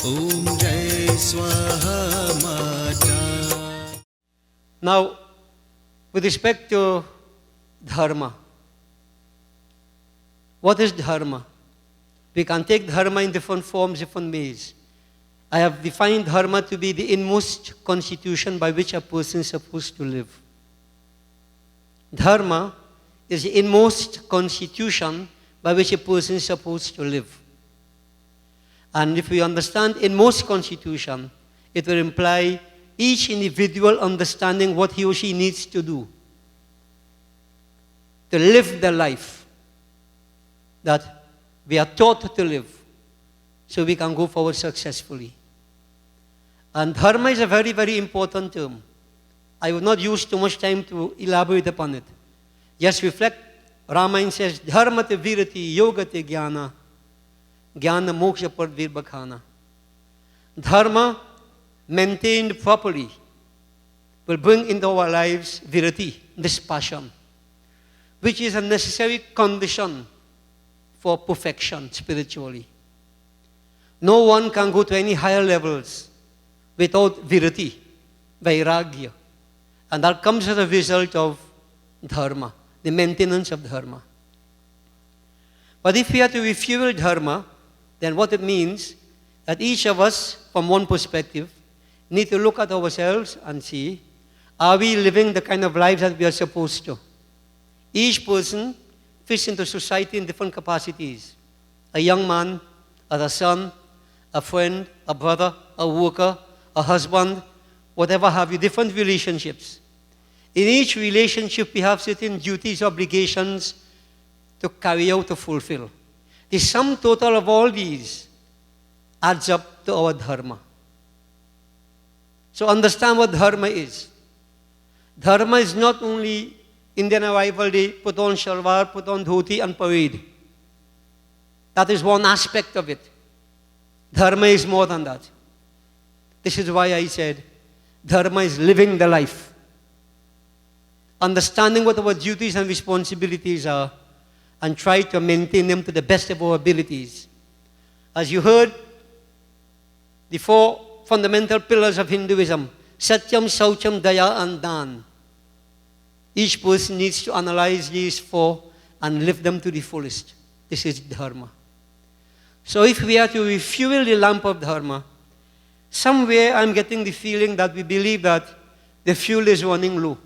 Om Jai Swaha Mata. Now, with respect to dharma, what is dharma? We can take dharma in different forms, different ways. I have defined dharma to be the inmost constitution by which a person is supposed to live. Dharma is the inmost constitution by which a person is supposed to live. And if we understand inmost constitution, it will imply each individual understanding what he or she needs to do to live the life that we are taught to live so we can go forward successfully. And dharma is a very, very important term. I will not use too much time to elaborate upon it. Just reflect. Ramayana says, Dharma te virati, yoga te jnana, jnana moksha par virbakhana. Dharma, maintained properly, will bring into our lives virati, this passion, which is a necessary condition for perfection spiritually. No one can go to any higher levels without virati, vairagya. And that comes as a result of dharma, the maintenance of dharma. But if we are to refuel dharma, then what it means that each of us, from one perspective, need to look at ourselves and see, are we living the kind of lives that we are supposed to? Each person fits into society in different capacities. A young man, as a son, a friend, a brother, a worker, a husband, whatever have you, different relationships. In each relationship, we have certain duties, obligations to carry out, to fulfill. The sum total of all these adds up to our dharma. So understand what dharma is. Dharma is not only Indian arrival day, put on shalwar, put on dhoti and parade. That is one aspect of it. Dharma is more than that. This is why I said, dharma is living the life. Understanding what our duties and responsibilities are and try to maintain them to the best of our abilities. As you heard, the four fundamental pillars of Hinduism, Satyam, Saucham, Daya and Dan. Each person needs to analyze these four and live them to the fullest. This is dharma. So if we are to refuel the lamp of dharma, somewhere I'm getting the feeling that we believe that the fuel is running low.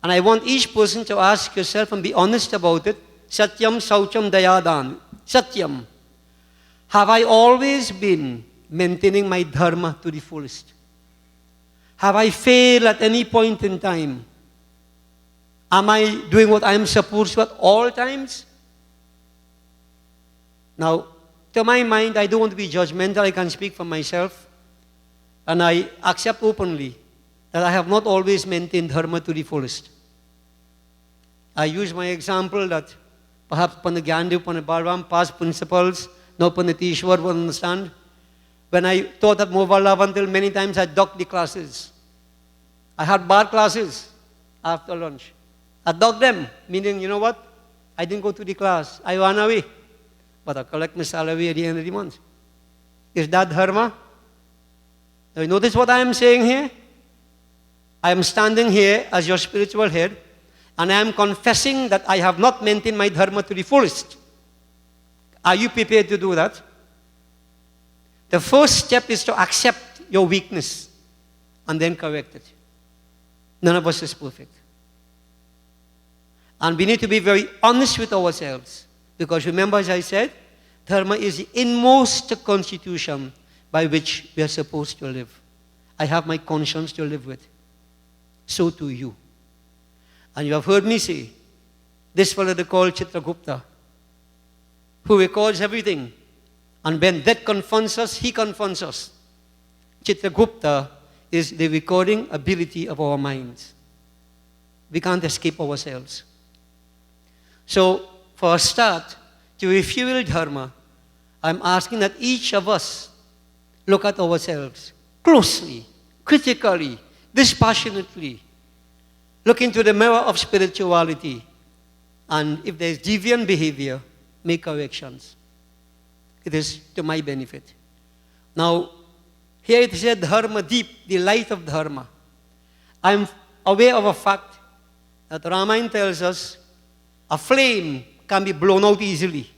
And I want each person to ask yourself and be honest about it. Satyam, Saucham, Dayadan. Satyam. Have I always been maintaining my dharma to the fullest? Have I failed at any point in time? Am I doing what I am supposed to at all times? Now, to my mind, I don't want to be judgmental. I can speak for myself. And I accept openly that I have not always maintained dharma to the fullest. I use my example that perhaps Panagyandev, Panabalaram, past principles, no Panatishwar will understand. When I taught at Movalavantil, many times I ducked the classes. I had bar classes after lunch. I ducked them, meaning, you know what? I didn't go to the class. I ran away. But I collect my salary at the end of the month. Is that dharma? Now, you notice what I am saying here? I am standing here as your spiritual head, and I am confessing that I have not maintained my dharma to the fullest. Are you prepared to do that? The first step is to accept your weakness and then correct it. None of us is perfect. And we need to be very honest with ourselves. Because remember, as I said, dharma is the inmost constitution by which we are supposed to live. I have my conscience to live with. So too you. And you have heard me say, this fellow they call Chitragupta, who records everything. And when that confronts us, he confronts us. Chitragupta is the recording ability of our minds. We can't escape ourselves. So, for a start, to refuel dharma, I'm asking that each of us look at ourselves closely, critically, dispassionately. Look into the mirror of spirituality. And if there's deviant behavior, make corrections. It is to my benefit. Now, here it said Dharma deep, the light of Dharma. I'm aware of a fact that Ramayana tells us a flame can be blown out easily.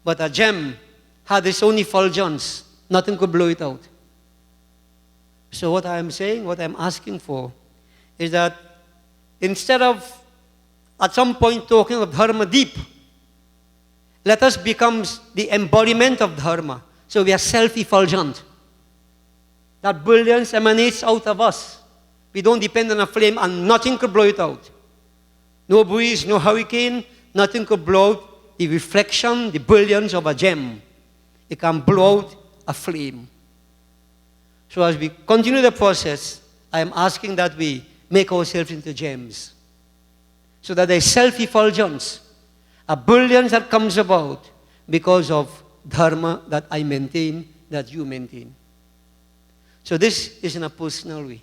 But a gem had its own effulgence. Nothing could blow it out. So what I'm saying, what I'm asking for, is that instead of at some point talking of Dharma deep, let us become the embodiment of Dharma. So we are self-effulgent. That brilliance emanates out of us. We don't depend on a flame and nothing could blow it out. No breeze, no hurricane, nothing could blow out the reflection, the brilliance of a gem. It can blow out a flame. So as we continue the process, I am asking that we make ourselves into gems. So that there is self-effulgence, a brilliance that comes about because of Dharma that I maintain, that you maintain. So this is in a personal way.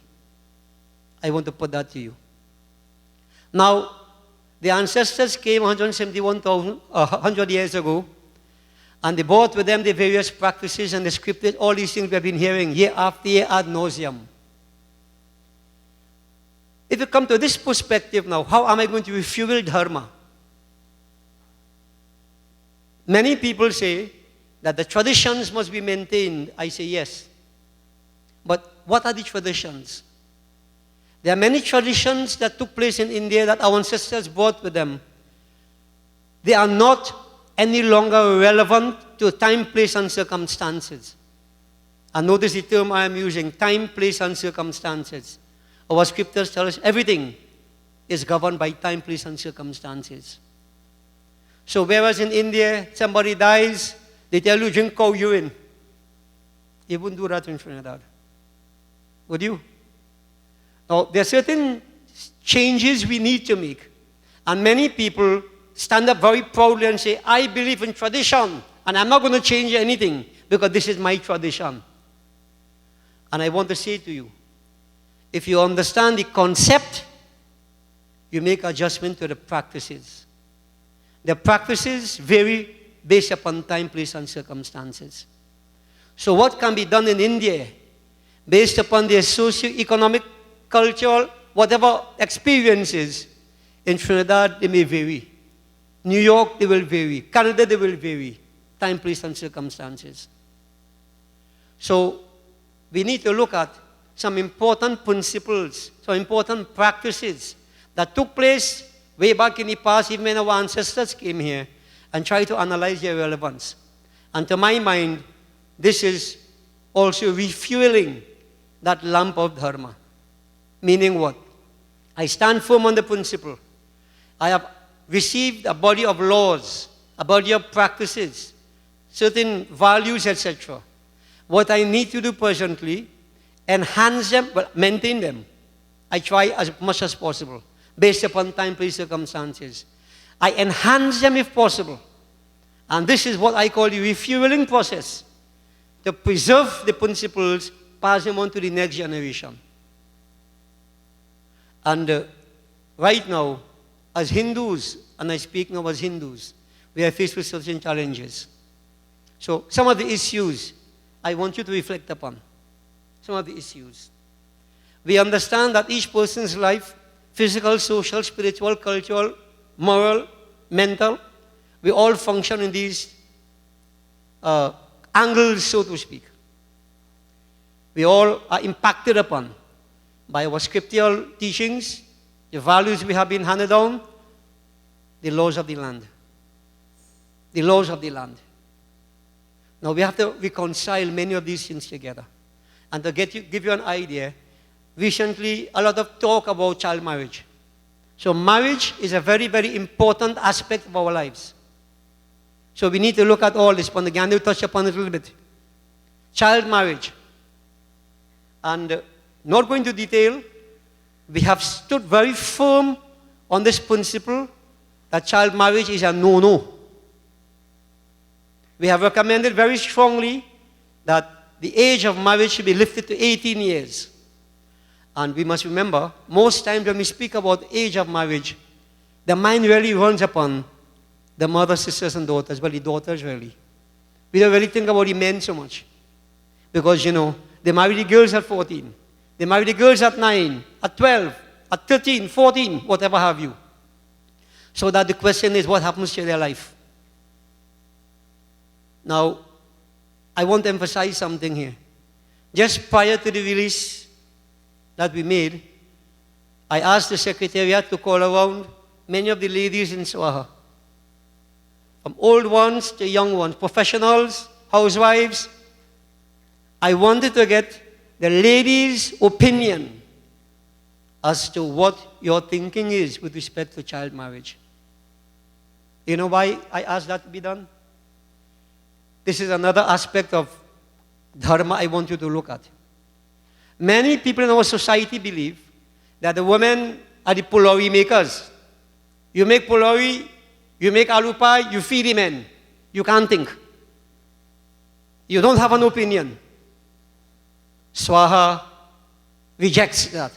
I want to put that to you. Now, the ancestors came 100 years ago, and they brought with them the various practices and the scripted, all these things we have been hearing year after year ad nauseum. If you come to this perspective now, how am I going to refuel Dharma? Many people say that the traditions must be maintained. I say yes. But what are the traditions? There are many traditions that took place in India that our ancestors brought with them. They are not any longer relevant to time, place, and circumstances. And notice the term I am using, time, place, and circumstances. Our scriptures tell us everything is governed by time, place, and circumstances. So whereas in India, somebody dies, they tell you, drink cow urine. You wouldn't do that in Trinidad. Would you? Now, there are certain changes we need to make. And many people stand up very proudly and say, I believe in tradition, and I'm not going to change anything because this is my tradition. And I want to say to you, if you understand the concept, you make adjustment to the practices. The practices vary based upon time, place, and circumstances. So what can be done in India based upon their socio-economic, cultural, whatever experiences, in Trinidad, they may vary. New York, they will vary. Canada, they will vary. Time, place, and circumstances. So, we need to look at some important principles, some important practices that took place way back in the past, even when our ancestors came here, and try to analyze their relevance. And to my mind, this is also refueling that lamp of Dharma. Meaning what? I stand firm on the principle. I have received a body of laws, a body of practices, certain values, etc. What I need to do presently, enhance them, well, maintain them. I try as much as possible, based upon time, place, circumstances. I enhance them if possible. And this is what I call the refueling process, to preserve the principles, pass them on to the next generation. And right now, as Hindus, and I speak now as Hindus, we are faced with certain challenges. So some of the issues I want you to reflect upon. Some of the issues. We understand that each person's life, physical, social, spiritual, cultural, moral, mental, we all function in these angles, so to speak. We all are impacted upon by our scriptural teachings, the values we have been handed down, the laws of the land. The laws of the land. Now we have to reconcile many of these things together. And to give you an idea, recently a lot of talk about child marriage. So marriage is a very, very important aspect of our lives. So we need to look at all this. Again, we'll touch upon it a little bit. Child marriage. And not going into detail, we have stood very firm on this principle that child marriage is a no-no. We have recommended very strongly that the age of marriage should be lifted to 18 years. And we must remember, most times when we speak about age of marriage, the mind really runs upon the mothers, sisters, and daughters, well, the daughters really. We don't really think about the men so much. Because, they marry the girls at 14. They marry the girls at 9, at 12, at 13, 14, whatever have you. So that the question is, what happens to their life? Now, I want to emphasize something here. Just prior to the release that we made, I asked the Secretariat to call around many of the ladies in Swaha. From old ones to young ones, professionals, housewives. I wanted to get the ladies' opinion as to what your thinking is with respect to child marriage. You know why I asked that to be done? This is another aspect of dharma I want you to look at. Many people in our society believe that the women are the pulori makers. You make pulori, you make aloo pie, you feed the men. You can't think. You don't have an opinion. Swaha rejects that.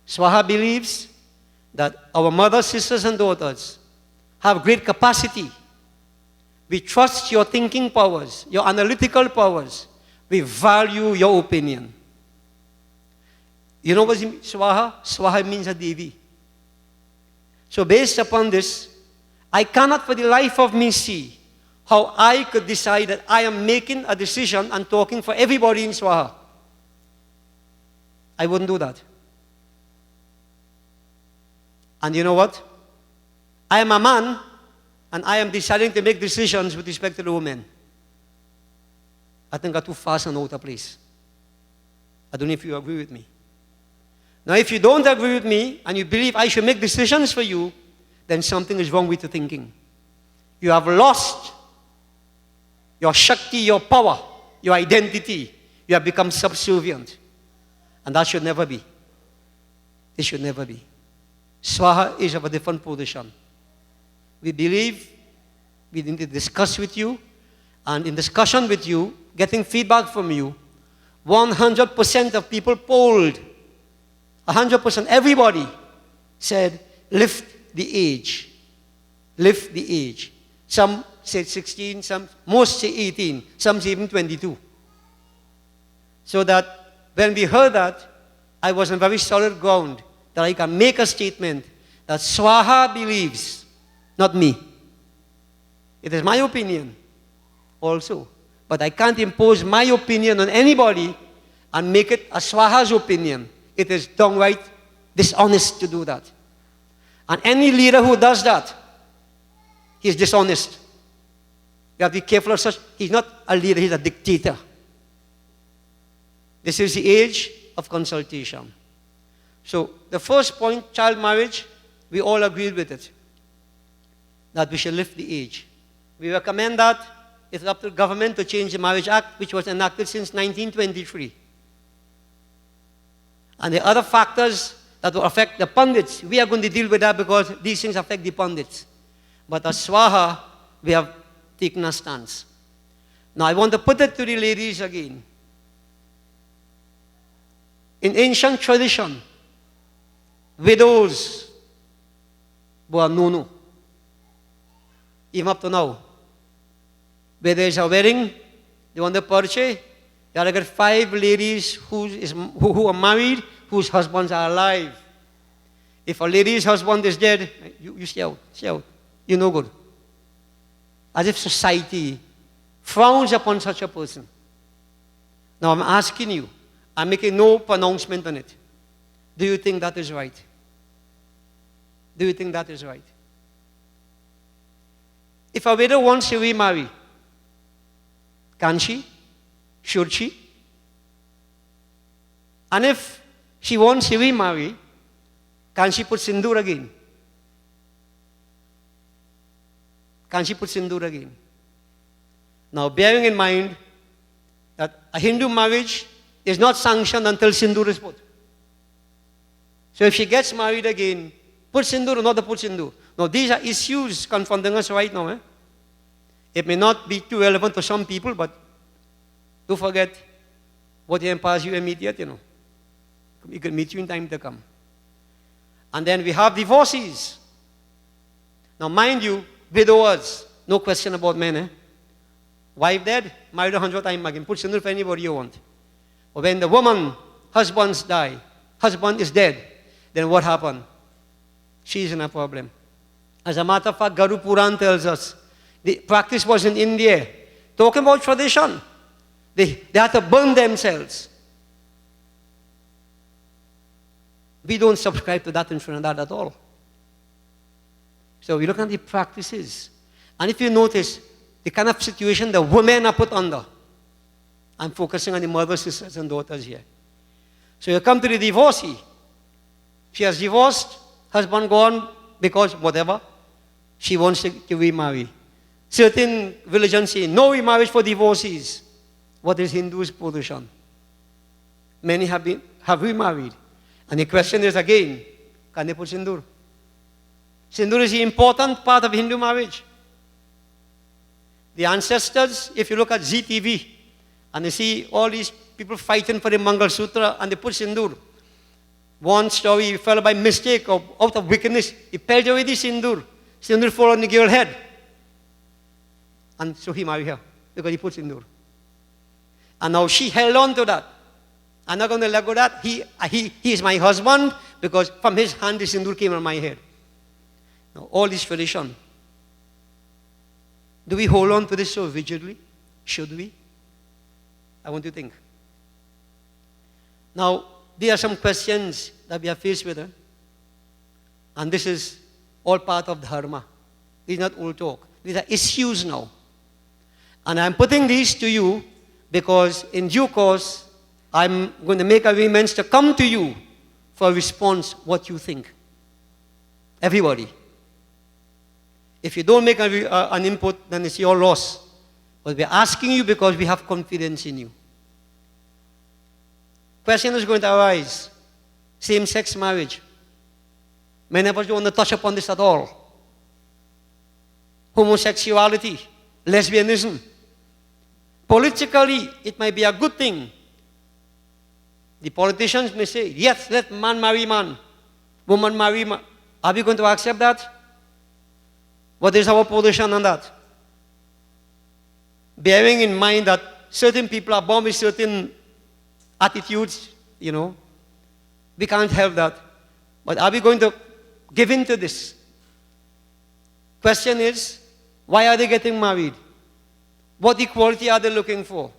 Swaha believes that our mothers, sisters, and daughters have great capacity. We trust your thinking powers, your analytical powers. We value your opinion. You know what Swaha? Swaha means a Devi. So based upon this, I cannot for the life of me see how I could decide that I am making a decision and talking for everybody in Swaha. I wouldn't do that. And you know what? I am a man, and I am deciding to make decisions with respect to the women. I think I'm too fast and out of place. I don't know if you agree with me. Now, if you don't agree with me, and you believe I should make decisions for you, then something is wrong with your thinking. You have lost your Shakti, your power, your identity. You have become subservient. And that should never be. It should never be. Swaha is of a different position. We believe we need to discuss with you, and in discussion with you, getting feedback from you, 100% of people polled, 100%, everybody said, lift the age. Lift the age. Some said 16, most say 18, some say even 22. So that when we heard that, I was on very solid ground that I can make a statement that Swaha believes, not me. It is my opinion also. But I can't impose my opinion on anybody and make it a Swaha's opinion. It is downright dishonest to do that. And any leader who does that, he is dishonest. You have to be careful of such. He's not a leader, he's a dictator. This is the age of consultation. So, the first point, child marriage, we all agreed with it. That we should lift the age. We recommend that it's up to the government to change the Marriage Act, which was enacted since 1923. And the other factors that will affect the pundits, we are going to deal with that because these things affect the pundits. But as Swaha, we have taken a stance. Now I want to put it to the ladies again. In ancient tradition, widows were no-no. Even up to now. Where there is a wedding, they want to purchase, you have to get 5 ladies who are married, whose husbands are alive. If a lady's husband is dead, you stay out, stay out. You're no good. As if society frowns upon such a person. Now I'm asking you, I'm making no pronouncement on it. Do you think that is right? Do you think that is right? If a widow wants to remarry, can she? Should she? And if she wants to remarry, can she put sindoor again? Can she put sindoor again? Now, bearing in mind that a Hindu marriage is not sanctioned until sindoor is put. So if she gets married again, put sindoor or not to put sindoor? Now, these are issues confronting us right now. It may not be too relevant to some people, but don't forget what the empires you immediate, We can meet you in time to come. And then we have divorcees. Now, mind you, widowers, no question about men. Wife dead, married 100 times again. Put sindur for anybody you want. But when the woman, husbands die, husband is dead, then what happened? She's in a problem. As a matter of fact, Garu Puran tells us, the practice was in India. Talking about tradition. They had to burn themselves. We don't subscribe to that in Trinidad at all. So we look at the practices. And if you notice, the kind of situation the women are put under. I'm focusing on the mothers, sisters, and daughters here. So you come to the divorcee. She has divorced, husband gone because whatever. She wants to remarry. Certain religions say, no remarriage for divorcees. What is Hindu's position? Many have remarried. And the question is again, can they put sindur? Sindur is the important part of Hindu marriage. The ancestors, if you look at ZTV, and you see all these people fighting for the Mangal Sutra, and they put sindur. One story, he fell by mistake or out of wickedness. He pelted away the sindur. Sindur fell on the girl's head. And so he married her, because he put sindur. And now she held on to that. I'm not going to let go of that. He is my husband, because from his hand the sindur came on my head. Now, all this tradition. Do we hold on to this so rigidly? Should we? I want to think. Now, there are some questions that we are faced with. And this is all part of dharma. These are not old talk. These are issues now. And I'm putting these to you because in due course, I'm going to make arrangements to come to you for a response, what you think. Everybody. If you don't make an input, then it's your loss. But we're asking you because we have confidence in you. Question is going to arise. Same-sex marriage. Many of us don't want to touch upon this at all. Homosexuality, lesbianism. Politically, it might be a good thing. The politicians may say, yes, let man marry man, woman marry man. Are we going to accept that? What is our position on that? Bearing in mind that certain people are born with certain attitudes, we can't help that. But are we going to give in to this? Question is, why are they getting married? What equality are they looking for?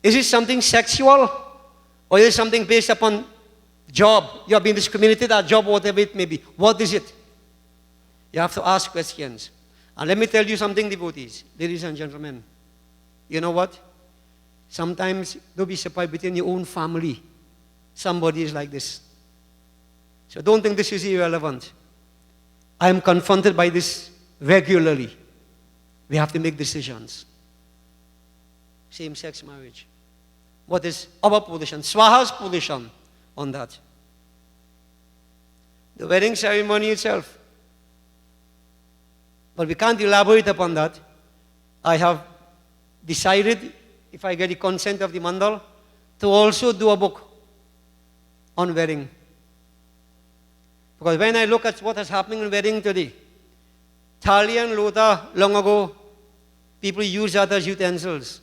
Is it something sexual? Or is it something based upon job? You are being discriminated at job, whatever it may be. What is it? You have to ask questions. And let me tell you something, devotees, ladies and gentlemen. You know what? Sometimes don't be surprised within your own family. Somebody is like this. So don't think this is irrelevant. I am confronted by this regularly. We have to make decisions. Same-sex marriage. What is our position? Swaha's position on that. The wedding ceremony itself. But we can't elaborate upon that. I have decided, if I get the consent of the mandal, to also do a book on wedding. Because when I look at what is happening in wedding today, thali and lota, long ago, people used that as utensils.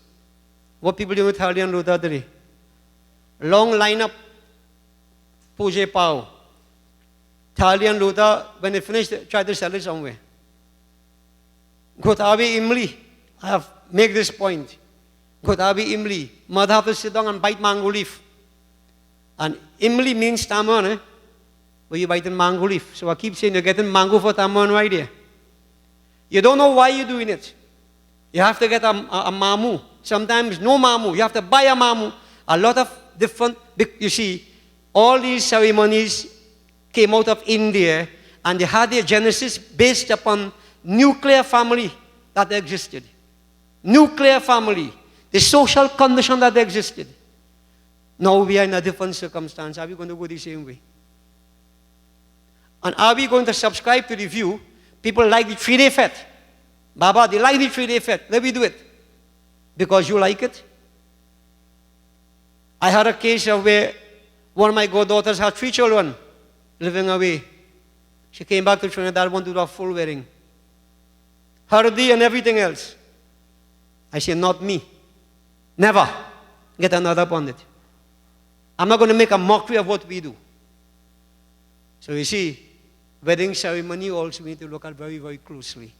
What people do with thali and lota today? Long lineup, puja pao. Thali and lota, when they finish, they try to sell it somewhere. Gotavi Imli, I have made this point. Gotavi Imli, mother have to sit down and bite mango leaf. And Imli means tamon, where you bite in mango leaf. So I keep saying you're getting mango for tamon right there. You don't know why you're doing it. You have to get a mamu. Sometimes no mamu. You have to buy a mamu. A lot of different, you see, all these ceremonies came out of India and they had their genesis based upon nuclear family that existed. Nuclear family. The social condition that existed. Now we are in a different circumstance. Are we going to go the same way? And are we going to subscribe to the view, people like the 3-day fete. Baba, they like the 3-day fete. Let me do it. Because you like it. I had a case of where one of my goddaughters had 3 children living away. She came back to Trinidad, wanted to do a full wedding. Hardi and everything else. I say, not me. Never get another upon it. I'm not going to make a mockery of what we do. So you see, wedding ceremony also we need to look at very, very closely.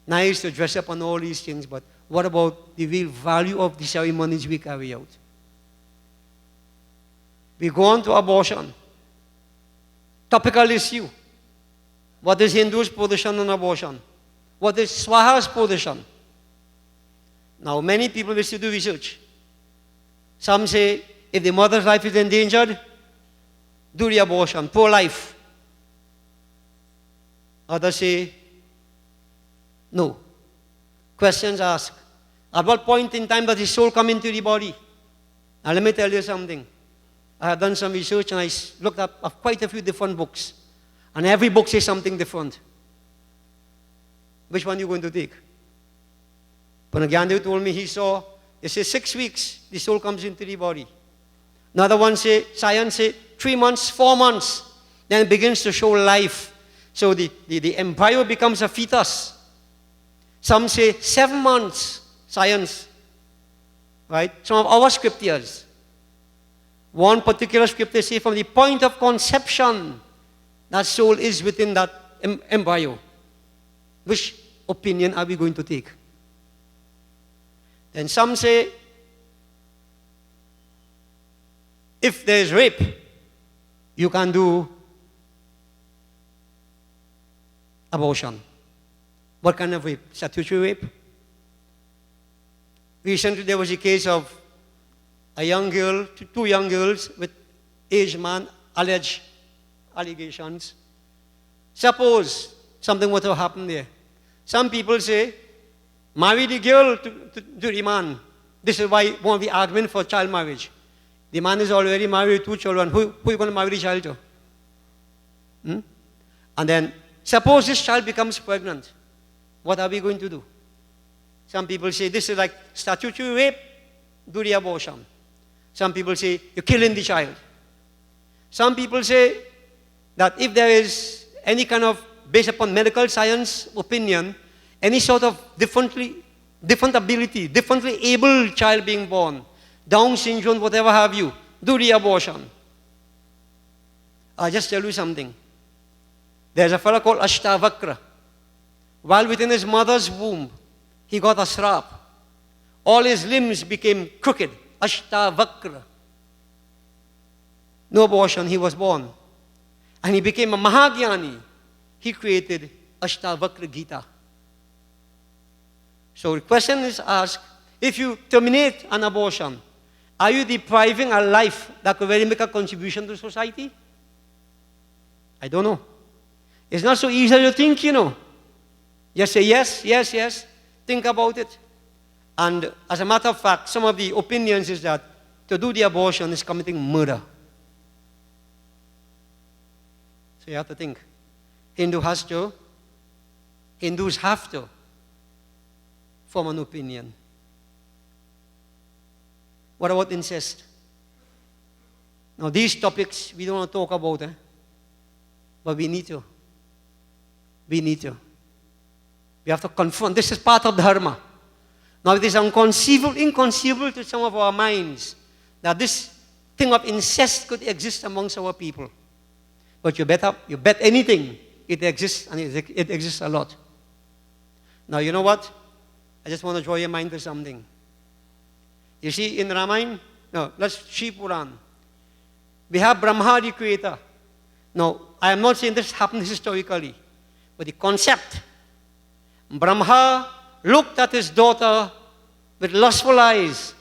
Nice to dress up on all these things, but what about the real value of the ceremonies we carry out? We go on to abortion. Topical issue. What is Hindus' position on abortion? What is Swaha's position? Now, many people wish to do research. Some say, if the mother's life is endangered, do the abortion, pro-life. Others say, no. Questions asked. At what point in time does the soul come into the body? Now, let me tell you something. I have done some research and I looked up quite a few different books. And every book says something different. Which one are you going to take? Panagyandev told me he saw, they say 6 weeks, the soul comes into the body. Another one say, science say 3 months, 4 months, then it begins to show life. So the embryo becomes a fetus. Some say 7 months, science. Right? Some of our scriptures. One particular scripture say from the point of conception, that soul is within that embryo. Which opinion are we going to take? Then some say, if there is rape, you can do abortion. What kind of rape? Statutory rape? Recently there was a case of a young girl, two young girls with aged man, alleged allegations. Suppose something were to happen there. Some people say, marry the girl to the man. This is why one of the arguments for child marriage. The man is already married with 2 children. Who are you going to marry the child to? And then, suppose this child becomes pregnant. What are we going to do? Some people say, this is like statutory rape, do the abortion. Some people say, you're killing the child. Some people say that if there is any kind of, based upon medical science opinion, any sort of different ability, differently able child being born, Down syndrome, whatever have you, do the abortion. I'll just tell you something. There's a fellow called Ashtavakra. While within his mother's womb, he got a shrap. All his limbs became crooked. Ashtavakra. No abortion, he was born. And he became a Mahagyani. He created Ashtavakra Gita. So the question is asked, if you terminate an abortion, are you depriving a life that could really make a contribution to society? I don't know. It's not so easy as you think, you know. Just say yes, yes, yes. Think about it. And as a matter of fact, some of the opinions is that to do the abortion is committing murder. So you have to think. Hindus have to form an opinion. What about incest? Now these topics we don't want to talk about, but we need to. We need to. We have to confront. This is part of dharma. Now it is inconceivable to some of our minds that this thing of incest could exist amongst our people. But you bet anything, it exists, and it exists a lot. Now you know what? I just want to draw your mind to something. You see, in Ramayana, Shri Puran, we have Brahma, the creator. Now, I am not saying this happened historically, but the concept. Brahma looked at his daughter with lustful eyes.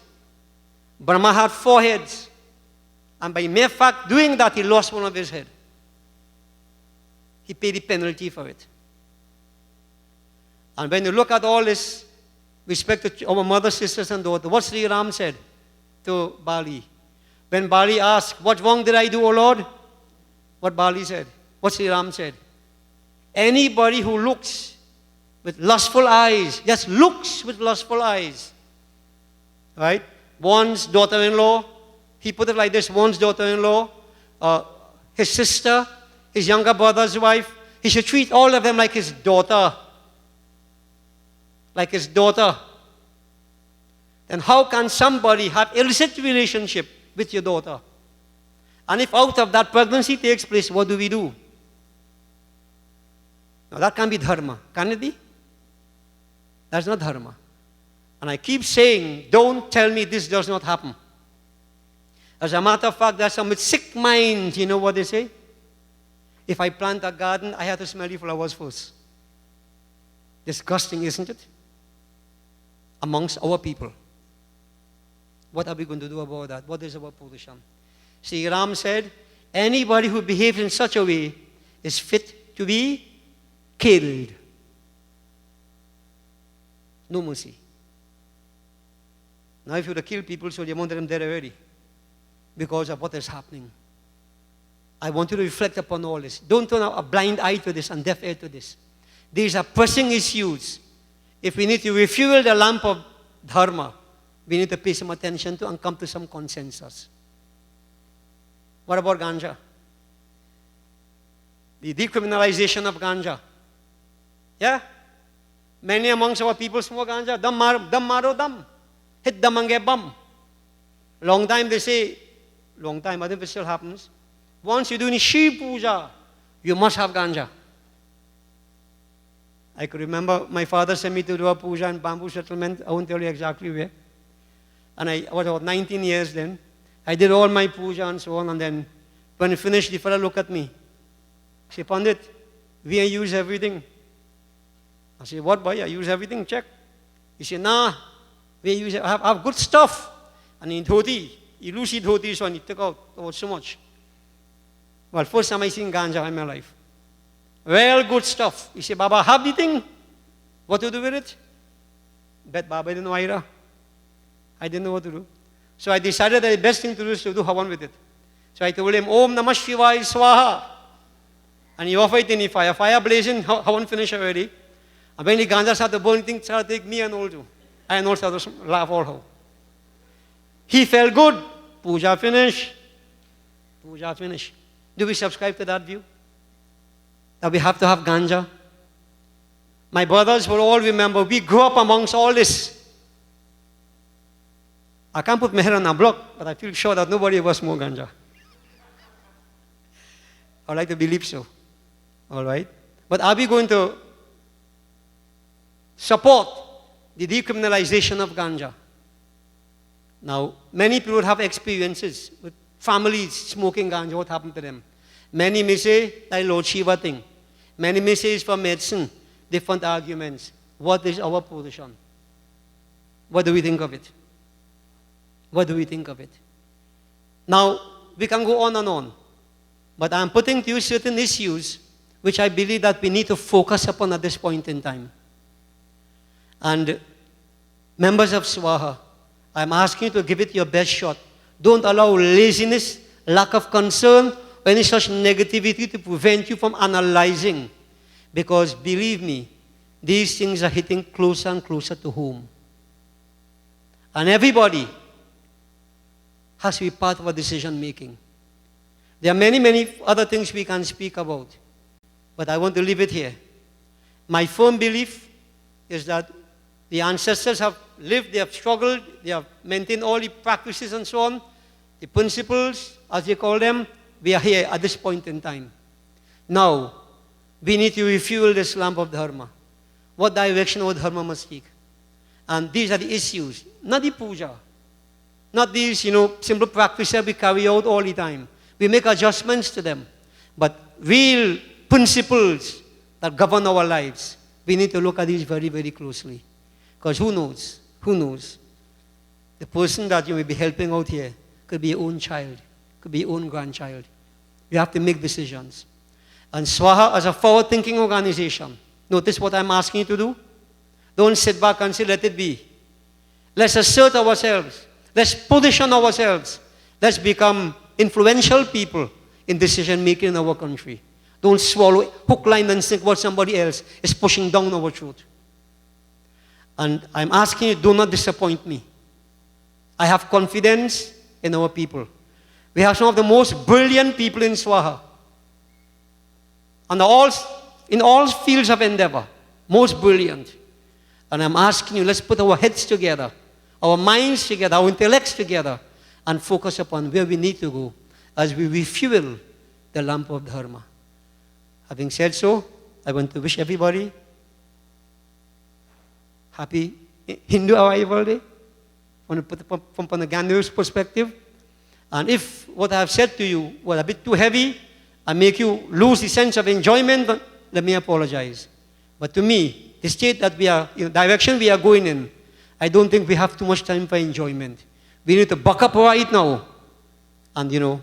Brahma had 4 heads. And by mere fact doing that, he lost one of his head. He paid the penalty for it. And when you look at all this, respect to our mothers, sisters, and daughters, what Sri Ram said to Bali. When Bali asked, what wrong did I do, O Lord? What Bali said, what Sri Ram said. Anybody who looks with lustful eyes, just looks with lustful eyes, right? One's daughter-in-law, he put it like this, one's daughter-in-law, his sister, his younger brother's wife, he should treat all of them like his daughter. Like his daughter. then how can somebody have illicit relationship with your daughter? And if out of that pregnancy takes place, what do we do? Now that can be dharma. Can it be? That's not dharma. And I keep saying, don't tell me this does not happen. As a matter of fact, there's some with sick minds, you know what they say? If I plant a garden, I have to smell the flowers first. Disgusting, isn't it? Amongst our people. What are we going to do about that? What is our position? Sri Ram said, anybody who behaves in such a way is fit to be killed. No mercy. Now if you were to kill people, so you wanted them dead already because of what is happening. I want you to reflect upon all this. Don't turn a blind eye to this and deaf ear to this. These are pressing issues. If we need to refuel the lamp of dharma, we need to pay some attention to and come to some consensus. What about ganja? The decriminalization of ganja. Yeah? Many amongst our people smoke ganja. Dam maro dam. Hit dam and get bum. Long time they say, long time, I think it still happens. Once you do any Shiv puja, you must have ganja. I could remember my father sent me to do a puja in Bamboo Settlement. I won't tell you exactly where. And I was about 19 years then. I did all my puja and so on. And then when I finished, the fellow looked at me. He said, Pandit, we use everything. I said, what boy? I use everything, check. He said, nah, we use it. I have good stuff. And in dhoti, you lose the dhoti, so he took out so much. Well, first time I seen ganja in my life. Well, good stuff. He said, Baba, have the thing. What to do with it? Bet Baba didn't know either. I didn't know what to do. So I decided that the best thing to do is to do Havan with it. So I told him, Om Namah Shivaya Swaha. And he offered it in the fire. Fire blazing, Havan finished already. And when the ganja started burning, things started to take me and all too. I and all started to laugh all how. He felt good. Puja finished. Puja finished. Do we subscribe to that view? That we have to have ganja? My brothers will all remember, we grew up amongst all this. I can't put my head on a block, but I feel sure that nobody ever smoked ganja. I'd like to believe so. All right? But are we going to support the decriminalization of ganja? Now, many people have experiences with families smoking ganja. What happened to them? Many may say, like Lord Shiva thing. Many may say it's for medicine. Different arguments. What is our position? What do we think of it? What do we think of it? Now, we can go on and on. But I'm putting to you certain issues which I believe that we need to focus upon at this point in time. And members of Swaha, I'm asking you to give it your best shot. Don't allow laziness, lack of concern, or any such negativity to prevent you from analyzing. Because believe me, these things are hitting closer and closer to home. And everybody has to be part of our decision making. There are many, many other things we can speak about. But I want to leave it here. My firm belief is that the ancestors have lived, they have struggled, they have maintained all the practices and so on, the principles, as they call them. We are here at this point in time. Now, we need to refuel this lamp of dharma. What direction our dharma must take? And these are the issues, not the puja, not these, simple practices we carry out all the time. We make adjustments to them. But real principles that govern our lives, we need to look at these very, very closely. Because who knows? Who knows? The person that you may be helping out here could be your own child, could be your own grandchild. You have to make decisions. And Swaha, as a forward-thinking organization, notice what I'm asking you to do. Don't sit back and say, let it be. Let's assert ourselves. Let's position ourselves. Let's become influential people in decision-making in our country. Don't swallow hook, line, and sink what somebody else is pushing down our throat. And I'm asking you, do not disappoint me. I have confidence in our people. We have some of the most brilliant people in Swaha. And in all fields of endeavor, most brilliant. And I'm asking you, let's put our heads together. our minds together, our intellects together, and focus upon where we need to go as we refuel the lamp of Dharma. Having said so, I want to wish everybody happy Hindu Arrival Day from Panagandhu's perspective. And if what I have said to you was a bit too heavy and make you lose the sense of enjoyment, let me apologize. But to me, the state that we are, direction we are going in, I don't think we have too much time for enjoyment. We need to buck up right now and,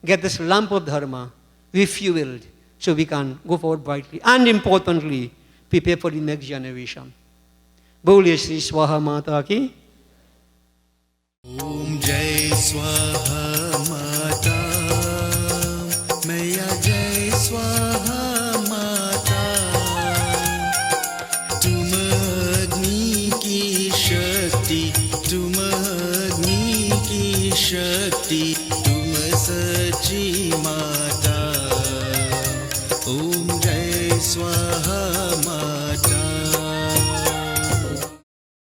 get this lamp of Dharma refueled so we can go forward brightly. And importantly, prepare for the next generation. Bole Shri Swaha Mata ki. Om Jai Swaha Mata, Maya Jai Swaha Mata, तुम अग्नि की शक्ति, तुम अग्नि की शक्ति.